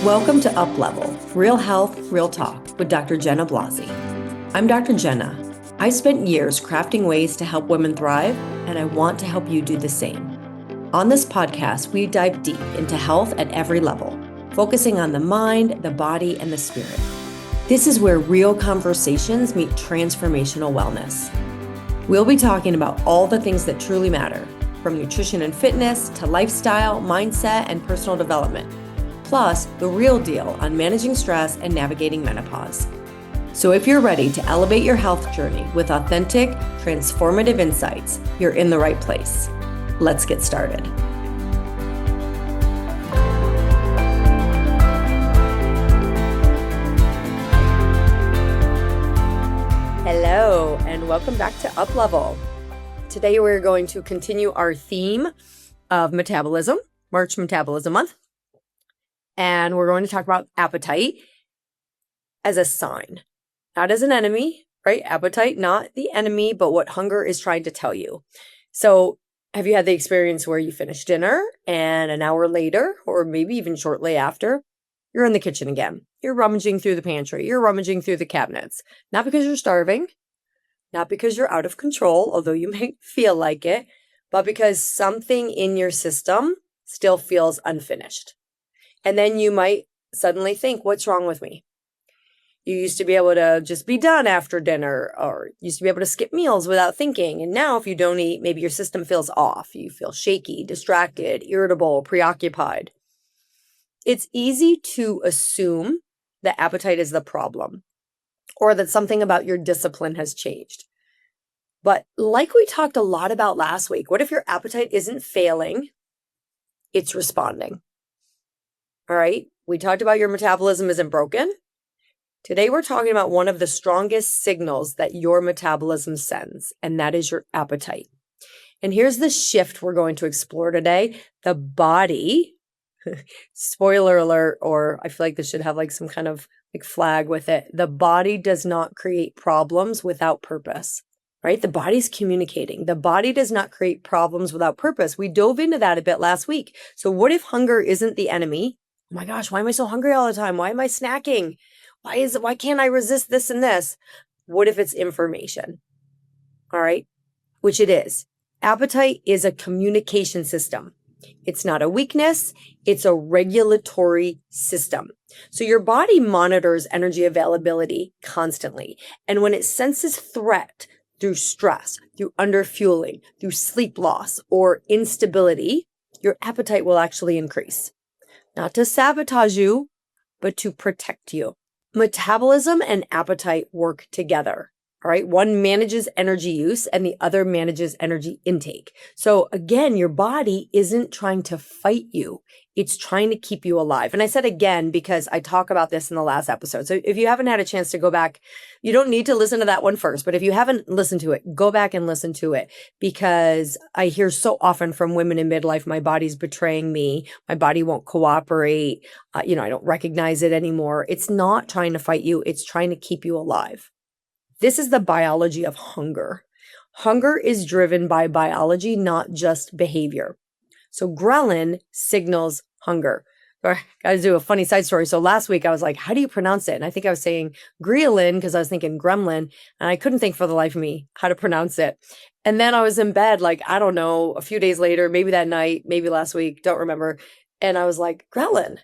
Welcome to UPLEVEL, Real Health, Real Talk with Dr. Jenna Blasi. I'm Dr. Jenna. I spent years crafting ways to help women thrive, and I want to help you do the same. On this podcast, we dive deep into health at every level, focusing on the mind, the body, and the spirit. This is where real conversations meet transformational wellness. We'll be talking about all the things that truly matter, from nutrition and fitness to lifestyle, mindset, and personal development. Plus, the real deal on managing stress and navigating menopause. So if you're ready to elevate your health journey with authentic, transformative insights, you're in the right place. Let's get started. Hello, and welcome back to UPLEVEL. Today we're going to continue our theme of metabolism, March Metabolism Month. And we're going to talk about appetite as a sign, not as an enemy, right? Appetite, not the enemy, but what hunger is trying to tell you. So have you had the experience where you finish dinner and an hour later, or maybe even shortly after, you're in the kitchen again? You're rummaging through the pantry. You're rummaging through the cabinets. Not because you're starving, not because you're out of control, although you may feel like it, but because something in your system still feels unfinished. And then you might suddenly think, what's wrong with me? You used to be able to just be done after dinner, or used to be able to skip meals without thinking. And now if you don't eat, maybe your system feels off. You feel shaky, distracted, irritable, preoccupied. It's easy to assume that appetite is the problem, or that something about your discipline has changed. But like we talked a lot about last week, what if your appetite isn't failing? It's responding. All right, we talked about your metabolism isn't broken. Today, we're talking about one of the strongest signals that your metabolism sends, and that is your appetite. And here's the shift we're going to explore today. The body, spoiler alert, or I feel like this should have like some kind of like flag with it. The body does not create problems without purpose, right? The body's communicating. The body does not create problems without purpose. We dove into that a bit last week. So what if hunger isn't the enemy? Oh my gosh, why am I so hungry all the time? Why am I snacking? Why can't I resist this and this? What if it's information? All right, which it is. Appetite is a communication system. It's not a weakness. It's a regulatory system. So your body monitors energy availability constantly. And when it senses threat through stress, through underfueling, through sleep loss, or instability, your appetite will actually increase. Not to sabotage you, but to protect you. Metabolism and appetite work together. All right. One manages energy use and the other manages energy intake. So again, your body isn't trying to fight you. It's trying to keep you alive. And I said again, because I talk about this in the last episode. So if you haven't had a chance to go back, you don't need to listen to that one first. But if you haven't listened to it, go back and listen to it, because I hear so often from women in midlife, my body's betraying me. My body won't cooperate. I don't recognize it anymore. It's not trying to fight you. It's trying to keep you alive. This is the biology of hunger. Hunger is driven by biology, not just behavior. So ghrelin signals hunger. I got to do a funny side story. So last week I was like, how do you pronounce it? And I think I was saying ghrelin because I was thinking gremlin, and I couldn't think for the life of me how to pronounce it. And then I was in bed, like, I don't know, a few days later, maybe that night, maybe last week, don't remember. And I was like, ghrelin.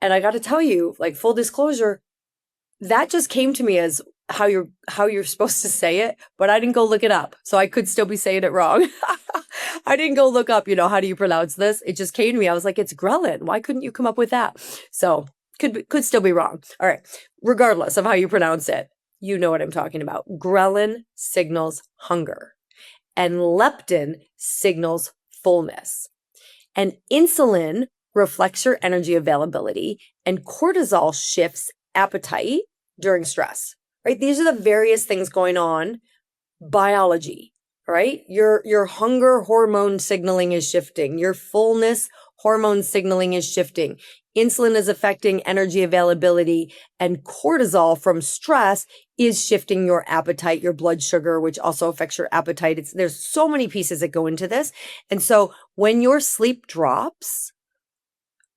And I got to tell you, like, full disclosure, that just came to me as how you're supposed to say it, but I didn't go look it up. So I could still be saying it wrong. I didn't go look up, how do you pronounce this? It just came to me. I was like, it's ghrelin. Why couldn't you come up with that? So could still be wrong. All right. Regardless of how you pronounce it, you know what I'm talking about. Ghrelin signals hunger, and leptin signals fullness. And insulin reflects your energy availability, and cortisol shifts appetite during stress. Right? These are the various things going on. Biology, right? Your hunger hormone signaling is shifting. Your fullness hormone signaling is shifting. Insulin is affecting energy availability, and cortisol from stress is shifting your appetite, your blood sugar, which also affects your appetite. There's so many pieces that go into this. And so when your sleep drops,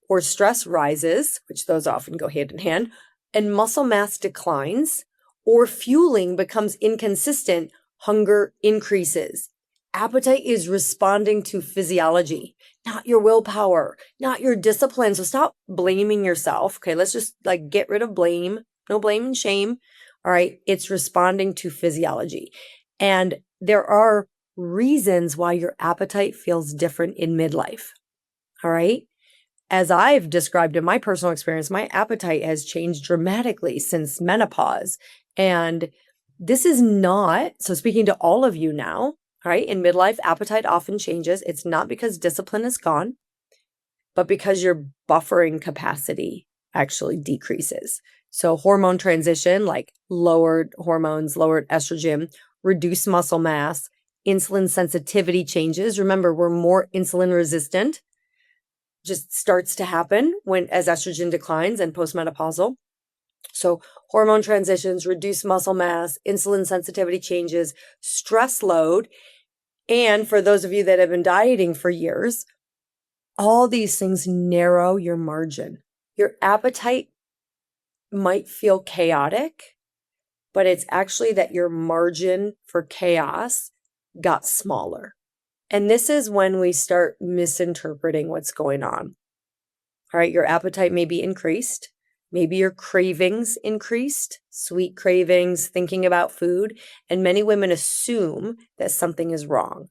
or stress rises, which those often go hand in hand, and muscle mass declines, or fueling becomes inconsistent, hunger increases. Appetite is responding to physiology, not your willpower, not your discipline. So stop blaming yourself. Okay, let's just get rid of blame. No blame and shame. All right, it's responding to physiology. And there are reasons why your appetite feels different in midlife. All right. As I've described in my personal experience, my appetite has changed dramatically since menopause. And this is not, so speaking to all of you now, all right, in midlife, appetite often changes. It's not because discipline is gone, but because your buffering capacity actually decreases. So hormone transition, like lowered hormones, lowered estrogen, reduced muscle mass, insulin sensitivity changes. Remember, we're more insulin resistant. Just starts to happen as estrogen declines and postmenopausal. So hormone transitions, reduced muscle mass, insulin sensitivity changes, stress load. And for those of you that have been dieting for years, all these things narrow your margin. Your appetite might feel chaotic, but it's actually that your margin for chaos got smaller. And this is when we start misinterpreting what's going on. All right, your appetite may be increased. Maybe your cravings increased, sweet cravings, thinking about food. And many women assume that something is wrong.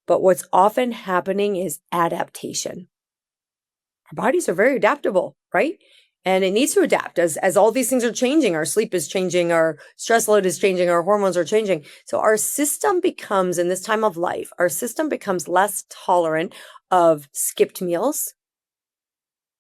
But what's often happening is adaptation. Our bodies are very adaptable, right? And it needs to adapt as all these things are changing. Our sleep is changing, our stress load is changing, our hormones are changing. So our system becomes, in this time of life, our system becomes less tolerant of skipped meals.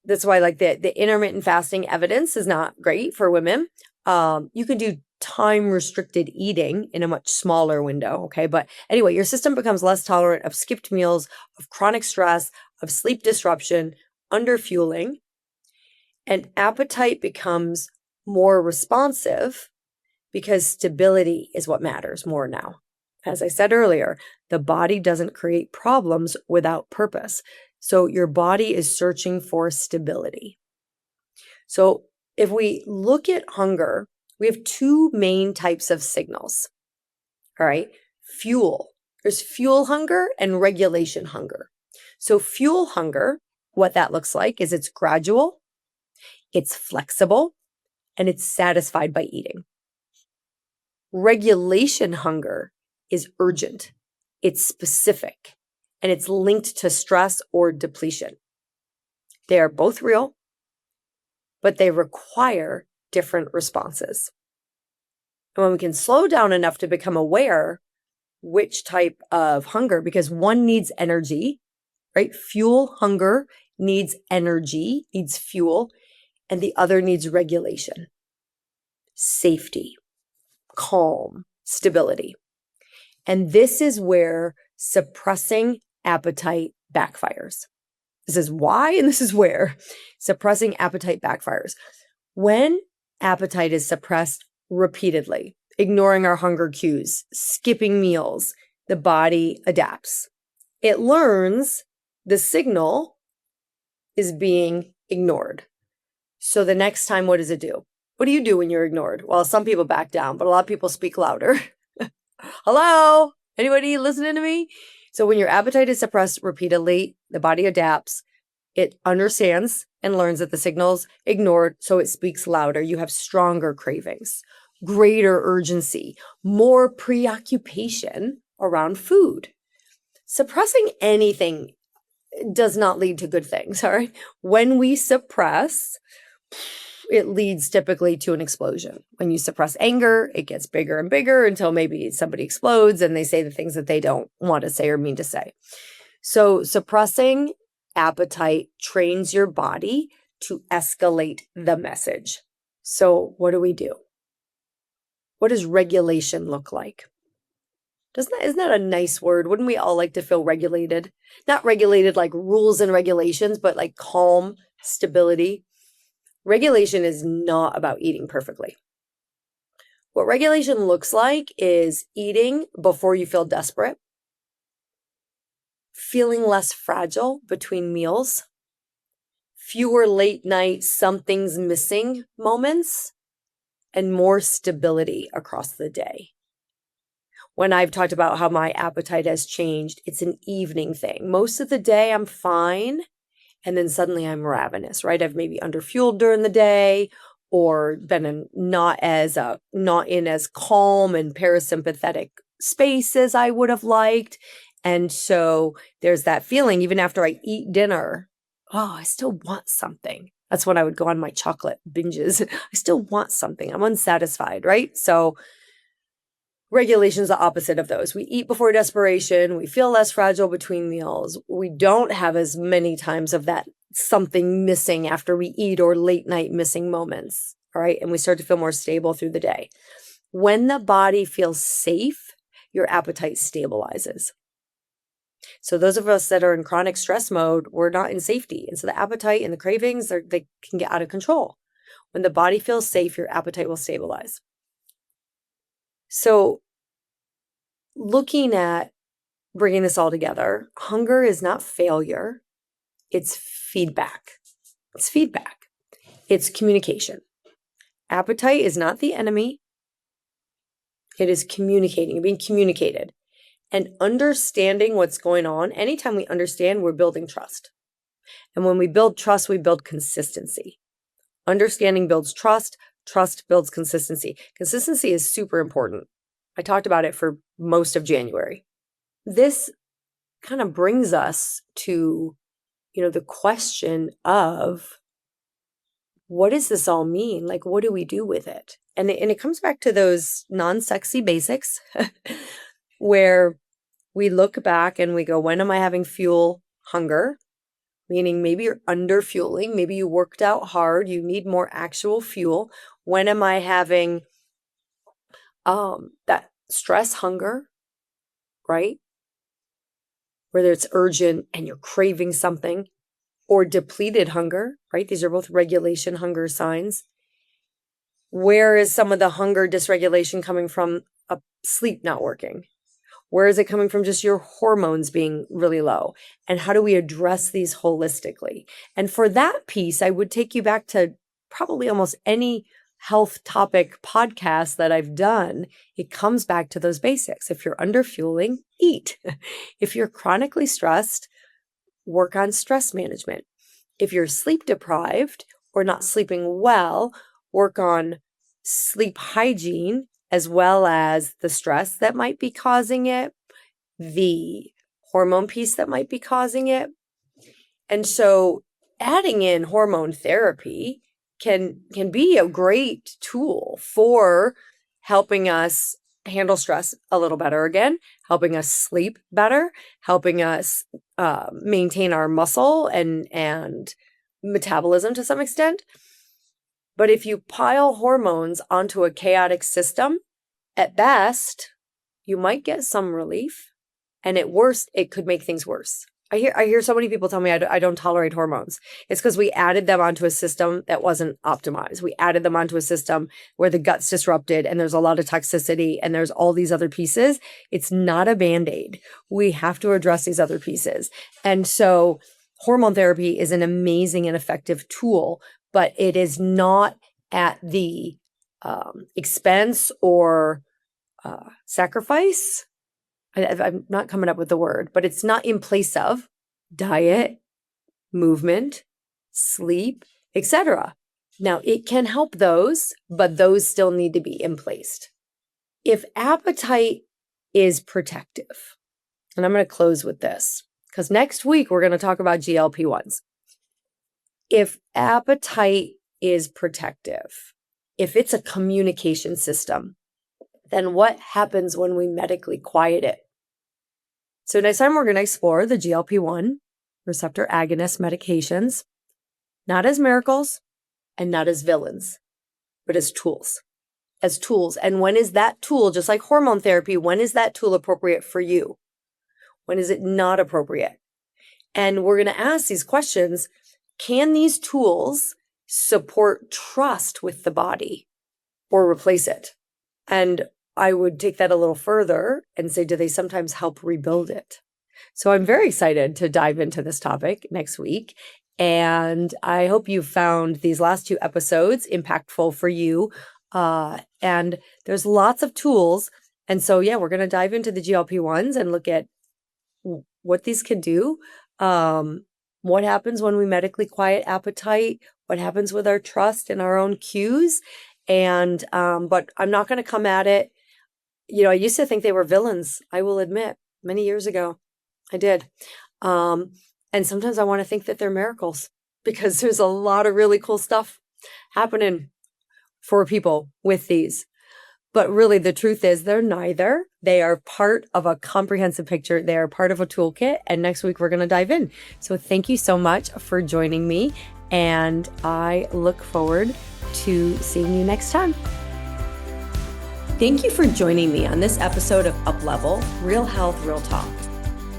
That's why the intermittent fasting evidence is not great for women. You can do time restricted eating in a much smaller window. Okay. But anyway, your system becomes less tolerant of skipped meals, of chronic stress, of sleep disruption, under fueling. And appetite becomes more responsive because stability is what matters more now. As I said earlier, the body doesn't create problems without purpose. So your body is searching for stability. So if we look at hunger, we have two main types of signals. All right. Fuel. There's fuel hunger and regulation hunger. So fuel hunger, what that looks like is it's gradual, it's flexible, and it's satisfied by eating. Regulation hunger is urgent, it's specific, and it's linked to stress or depletion. They are both real, but they require different responses. And when we can slow down enough to become aware which type of hunger, because one needs energy, right? Fuel hunger needs energy, needs fuel, and the other needs regulation, safety, calm, stability. And this is where suppressing appetite backfires. This is why, and this is where suppressing appetite backfires. When appetite is suppressed repeatedly, ignoring our hunger cues, skipping meals, the body adapts. It learns the signal is being ignored. So the next time, what does it do? What do you do when you're ignored? Well, some people back down, but a lot of people speak louder. Hello? Anybody listening to me? So when your appetite is suppressed repeatedly, the body adapts. It understands and learns that the signal's ignored, so it speaks louder. You have stronger cravings, greater urgency, more preoccupation around food. Suppressing anything does not lead to good things, all right? When we suppress, it leads typically to an explosion. When you suppress anger, it gets bigger and bigger until maybe somebody explodes and they say the things that they don't want to say or mean to say. So suppressing appetite trains your body to escalate the message. So what do we do? What does regulation look like? Isn't that a nice word? Wouldn't we all like to feel regulated? Not regulated like rules and regulations, but like calm, stability. Regulation is not about eating perfectly. What regulation looks like is eating before you feel desperate, feeling less fragile between meals, fewer late night something's missing moments, and more stability across the day. When I've talked about how my appetite has changed, it's an evening thing. Most of the day I'm fine, and then suddenly I'm ravenous, right? I've maybe underfueled during the day or been not in as calm and parasympathetic space as I would have liked. And so there's that feeling, even after I eat dinner, oh, I still want something. That's when I would go on my chocolate binges. I still want something. I'm unsatisfied, right? So regulation is the opposite of those. We eat before desperation. We feel less fragile between meals. We don't have as many times of that something missing after we eat or late night missing moments. All right. And we start to feel more stable through the day. When the body feels safe, your appetite stabilizes. So those of us that are in chronic stress mode, we're not in safety. And so the appetite and the cravings, they can get out of control. When the body feels safe, your appetite will stabilize. So looking at bringing this all together, hunger is not failure. It's feedback. It's feedback. It's communication. Appetite is not the enemy. It is communicating, being communicated. And understanding what's going on, anytime we understand, we're building trust. And when we build trust, we build consistency. Understanding builds trust. Trust builds consistency. Consistency is super important. I talked about it for most of January. This kind of brings us to, the question of, what does this all mean? Like, what do we do with it? And it comes back to those non-sexy basics where we look back and we go, when am I having fuel hunger? Meaning maybe you're under fueling. Maybe you worked out hard. You need more actual fuel. When am I having that stress hunger, right? Whether it's urgent and you're craving something, or depleted hunger, right? These are both regulation hunger signs. Where is some of the hunger dysregulation coming from? Sleep not working? Where is it coming from? Just your hormones being really low? And how do we address these holistically? And for that piece, I would take you back to probably almost any health topic podcast that I've done. It comes back to those basics. If you're under fueling, eat. If you're chronically stressed, work on stress management. If you're sleep deprived or not sleeping well, work on sleep hygiene, as well as the stress that might be causing it, the hormone piece that might be causing it. And so adding in hormone therapy can be a great tool for helping us handle stress a little better again, helping us sleep better, helping us maintain our muscle and metabolism to some extent. But if you pile hormones onto a chaotic system, at best, you might get some relief, and at worst, it could make things worse. I hear so many people tell me I don't tolerate hormones. It's because we added them onto a system that wasn't optimized. We added them onto a system where the gut's disrupted and there's a lot of toxicity and there's all these other pieces. It's not a Band-Aid. We have to address these other pieces. And so hormone therapy is an amazing and effective tool, but it is not at the expense or sacrifice. I'm not coming up with the word, but it's not in place of diet, movement, sleep, etc. Now, it can help those, but those still need to be in place. If appetite is protective, and I'm going to close with this, because next week we're going to talk about GLP-1s. If appetite is protective, if it's a communication system, then what happens when we medically quiet it? So next time we're going to explore the GLP-1 receptor agonist medications, not as miracles and not as villains, but as tools. As tools. And when is that tool, just like hormone therapy, when is that tool appropriate for you? When is it not appropriate? And we're going to ask these questions. Can these tools support trust with the body or replace it? And I would take that a little further and say, do they sometimes help rebuild it? So I'm very excited to dive into this topic next week. And I hope you found these last 2 episodes impactful for you. And there's lots of tools. And so, yeah, we're going to dive into the GLP-1s and look at what these can do. What happens when we medically quiet appetite? What happens with our trust and our own cues? And, but I'm not going to come at it. I used to think they were villains. I will admit, many years ago, I did. And sometimes I want to think that they're miracles because there's a lot of really cool stuff happening for people with these. But really, the truth is they're neither. They are part of a comprehensive picture. They are part of a toolkit. And next week, we're going to dive in. So thank you so much for joining me. And I look forward to seeing you next time. Thank you for joining me on this episode of UPLEVEL, Real Health, Real Talk.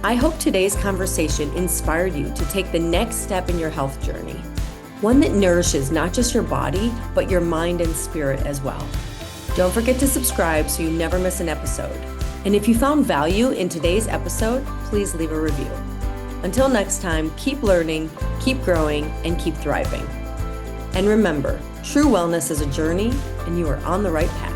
I hope today's conversation inspired you to take the next step in your health journey, one that nourishes not just your body, but your mind and spirit as well. Don't forget to subscribe so you never miss an episode. And if you found value in today's episode, please leave a review. Until next time, keep learning, keep growing, and keep thriving. And remember, true wellness is a journey, and you are on the right path.